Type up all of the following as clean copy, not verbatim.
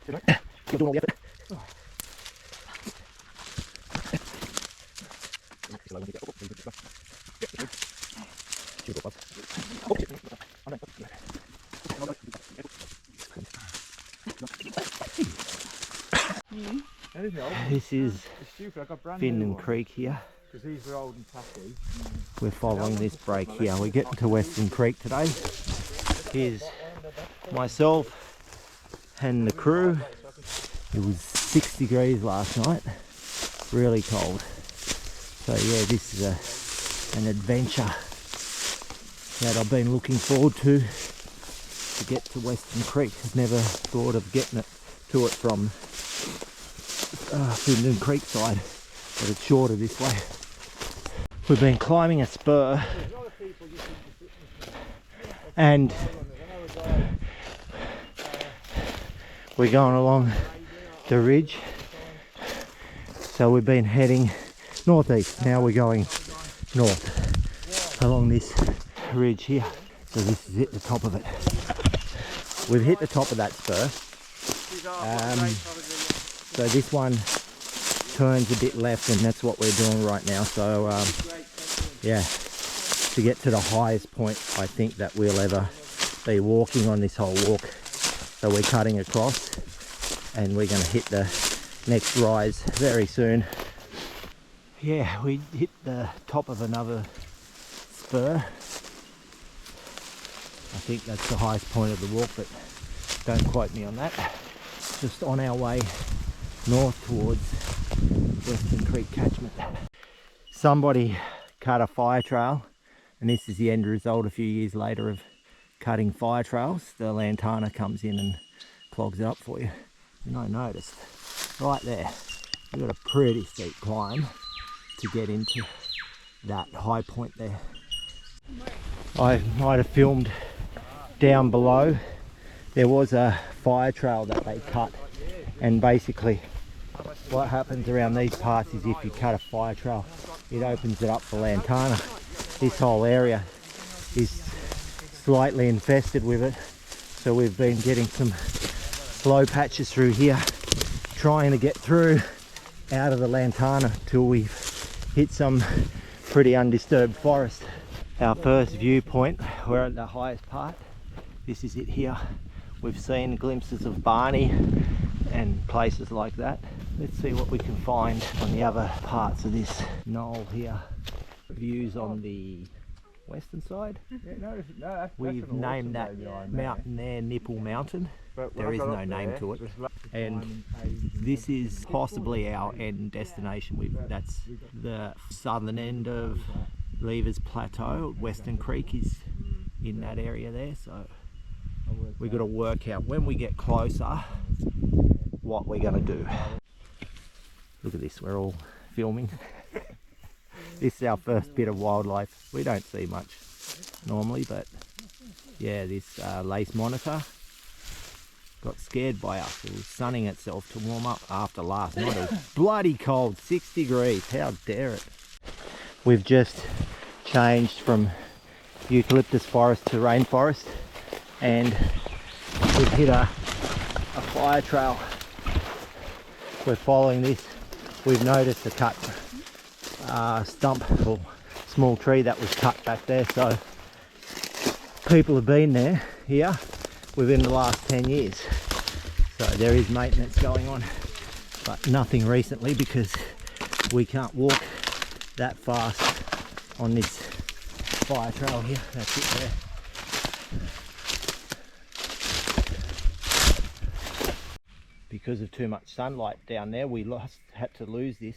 You're doing all the effort. This is Findon Creek here. We're following this break here. We're getting to Western Creek today. Here's myself and the crew. It was 6 degrees last night, really cold. So yeah, this is an adventure that I've been looking forward to get to Western Creek. I've never thought of getting to it from Findon Creek side, but it's shorter this way. We've been climbing a spur and we're going along the ridge. So we've been heading northeast, now we're going north along this ridge here. So this is it, the top of it. We've hit the top of that spur. So this one turns a bit left and that's what we're doing right now. So yeah, to get to the highest point I think that we'll ever be walking on this whole walk. So we're cutting across and we're going to hit the next rise very soon. Yeah, we hit the top of another spur. I think that's the highest point of the walk, but don't quote me on that. Just on our way north towards Western Creek catchment. Somebody cut a fire trail, and this is the end result a few years later of cutting fire trails. The lantana comes in and clogs it up for you. And I noticed right there, you've got a pretty steep climb to get into that high point there. I might have filmed down below. There was a fire trail that they cut, and basically what happens around these parts is if you cut a fire trail, it opens it up for lantana. This whole area is slightly infested with it, so we've been getting some slow patches through here, trying to get through out of the lantana till we've hit some pretty undisturbed forest. Our first viewpoint, we're at the highest part. This is it here. We've seen glimpses of Barney and places like that. Let's see what we can find on the other parts of this knoll here. Views on the western side. We've named that mountain there Nipple Mountain. There is no name to it. And this is possibly our end destination. That's the southern end of Levers Plateau. Western Creek is in that area there. So we've got to work out when we get closer what we're going to do. Look at this, we're all filming. This is our first bit of wildlife. We don't see much normally, but yeah, this lace monitor got scared by us. It was sunning itself to warm up after last night. It was bloody cold, 6 degrees, how dare it. We've just changed from eucalyptus forest to rainforest, and we've hit a fire trail. We're following this. We've noticed a cut stump or small tree that was cut back there, so people have been there here within the last 10 years. So there is maintenance going on, but nothing recently because we can't walk that fast on this fire trail here. That's it there. Because of too much sunlight down there, we had to lose this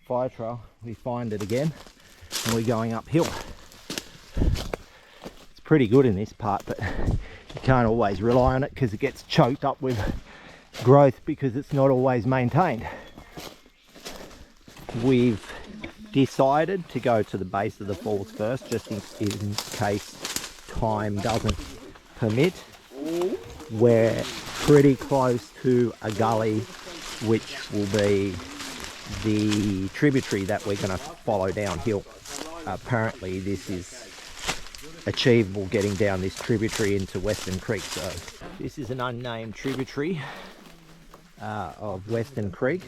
fire trail. We find it again and we're going uphill. It's pretty good in this part, but you can't always rely on it because it gets choked up with growth because it's not always maintained. We've decided to go to the base of the falls first, just in case time doesn't permit. We're pretty close to a gully which will be the tributary that we're going to follow downhill. Apparently this is achievable, getting down this tributary into Western Creek. So this is an unnamed tributary of Western Creek,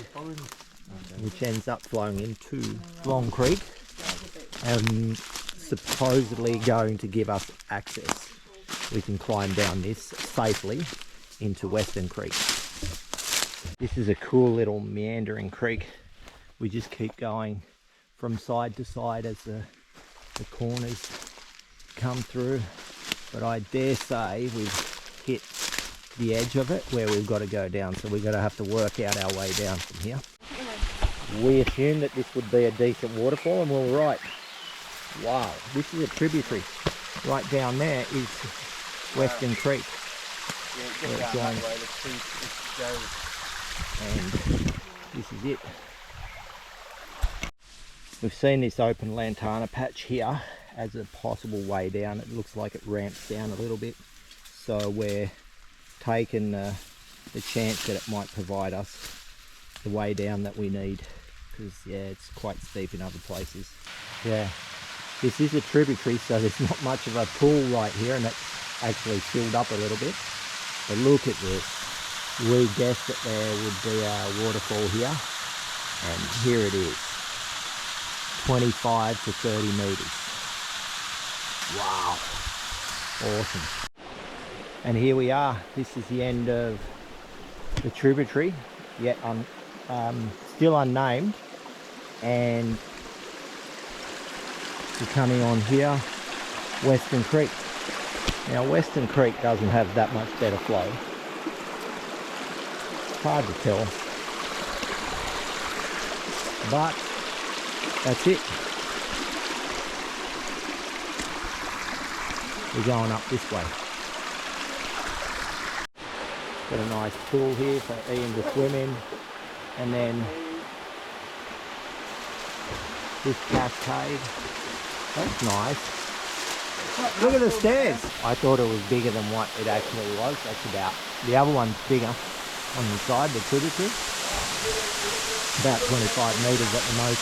which ends up flowing into Long Creek and supposedly going to give us access. We can climb down this safely into Western Creek. This is a cool little meandering creek. We just keep going from side to side as the corners come through, but I dare say we've hit the edge of it where we've got to go down, so we're going to have to work out our way down from here. We assumed that this would be a decent waterfall, and we're right. Wow, this is a tributary. Right down there is Western Creek. Yeah, where it joins. And this is it. We've seen this open lantana patch here as a possible way down. It looks like it ramps down a little bit, so we're taking the chance that it might provide us the way down that we need, because yeah, it's quite steep in other places. Yeah, this is a tributary, so there's not much of a pool right here, and it's actually filled up a little bit. But look at this. We guessed that there would be a waterfall here, and here it is. 25 to 30 meters. Wow, awesome. And here we are. This is the end of the tributary, yet still unnamed, and we're coming on here, Western Creek. Now Western Creek doesn't have that much better flow. It's hard to tell, but that's it. We're going up this way. Got a nice pool here for Ian to swim in, and then this cascade. That's nice. Look at the stairs. I thought it was bigger than what it actually was. That's about, the other one's bigger on the side, the tributary. About 25 metres at the most.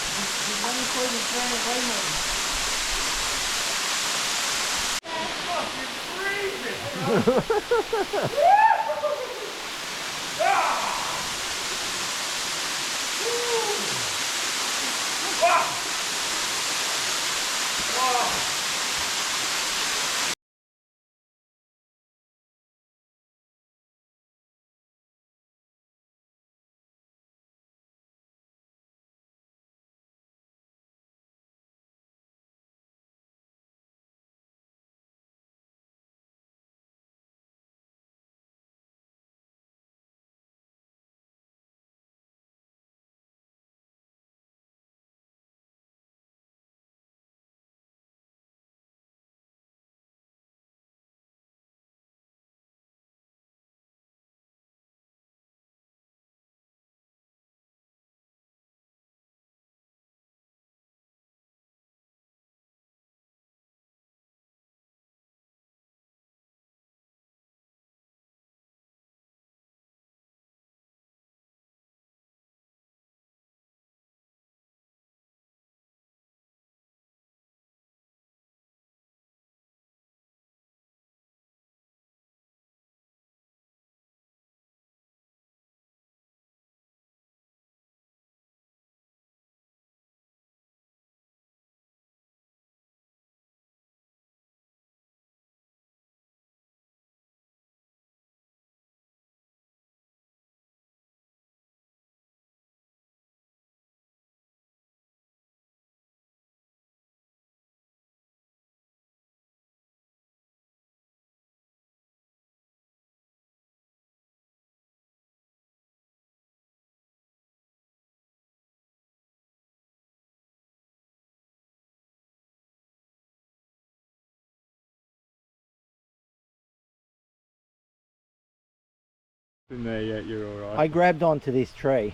In there yet, you're alright. I grabbed onto this tree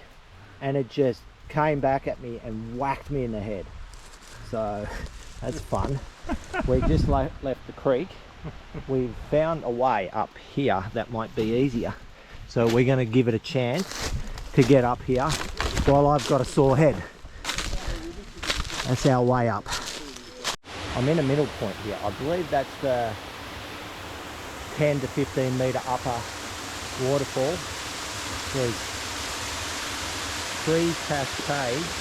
and it just came back at me and whacked me in the head. So that's fun. We just left the creek. We've found a way up here that might be easier. So we're going to give it a chance to get up here while I've got a sore head. That's our way up. I'm in a middle point here. I believe that's the 10 to 15 metre upper waterfall. There's three cascades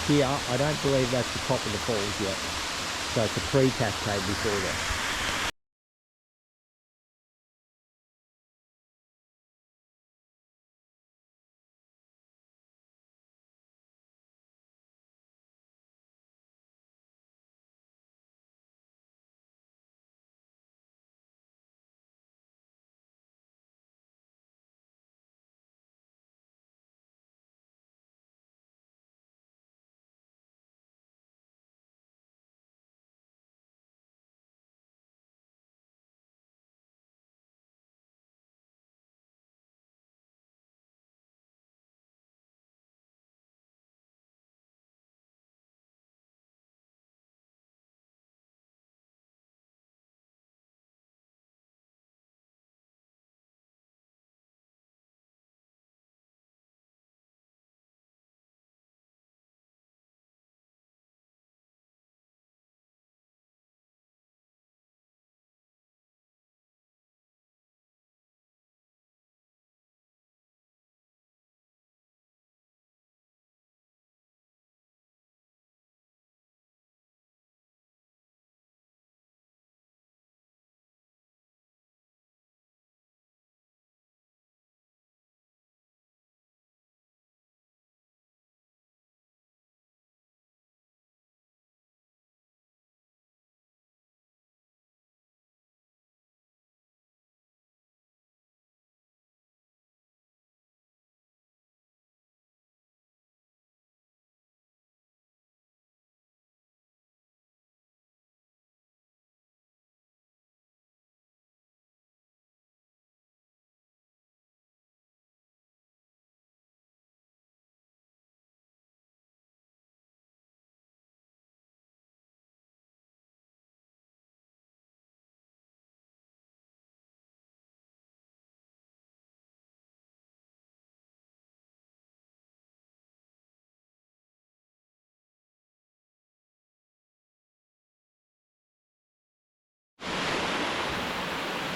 here. I don't believe that's the top of the falls yet. So it's a pre-cascade before that.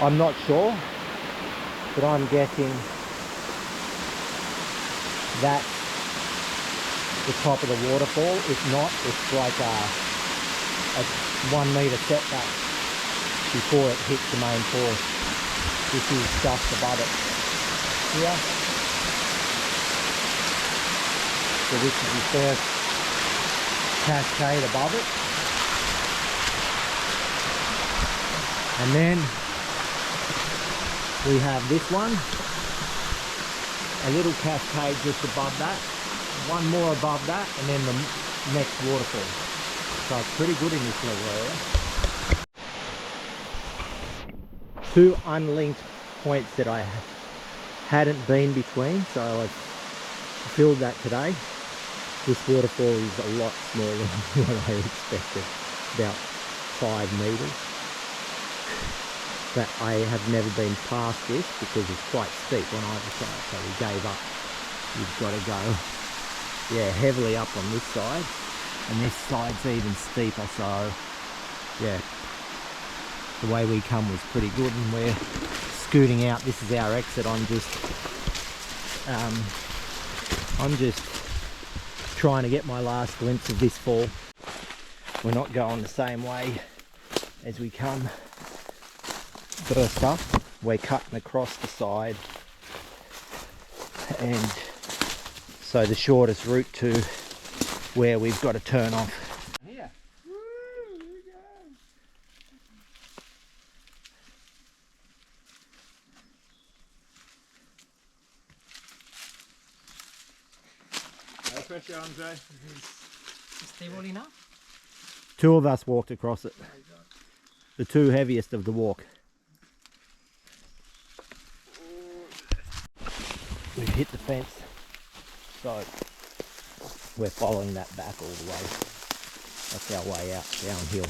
I'm not sure, but I'm guessing that's the top of the waterfall. If not, it's like a 1 metre setback before it hits the main fall. This is just above it here. So this is the first cascade above it. And then we have this one, a little cascade just above that, one more above that, and then the next waterfall. So it's pretty good in this little area. Two unlinked points that I hadn't been between, so I've filled that today. This waterfall is a lot smaller than what I expected, about 5 metres. But I have never been past this because it's quite steep on either side, so we gave up. You've got to go, yeah, heavily up on this side, and this side's even steeper, so yeah, the way we come was pretty good, and we're scooting out. This is our exit. I'm just trying to get my last glimpse of this fall. We're not going the same way as we come. First up, we're cutting across the side, and so the shortest route to where we've got to turn off. Here. Woo, here we go. No pressure, Andre. Stable enough? 2 of us walked across it. The 2 heaviest of the walk. We've hit the fence, so we're following that back all the way. That's our way out downhill.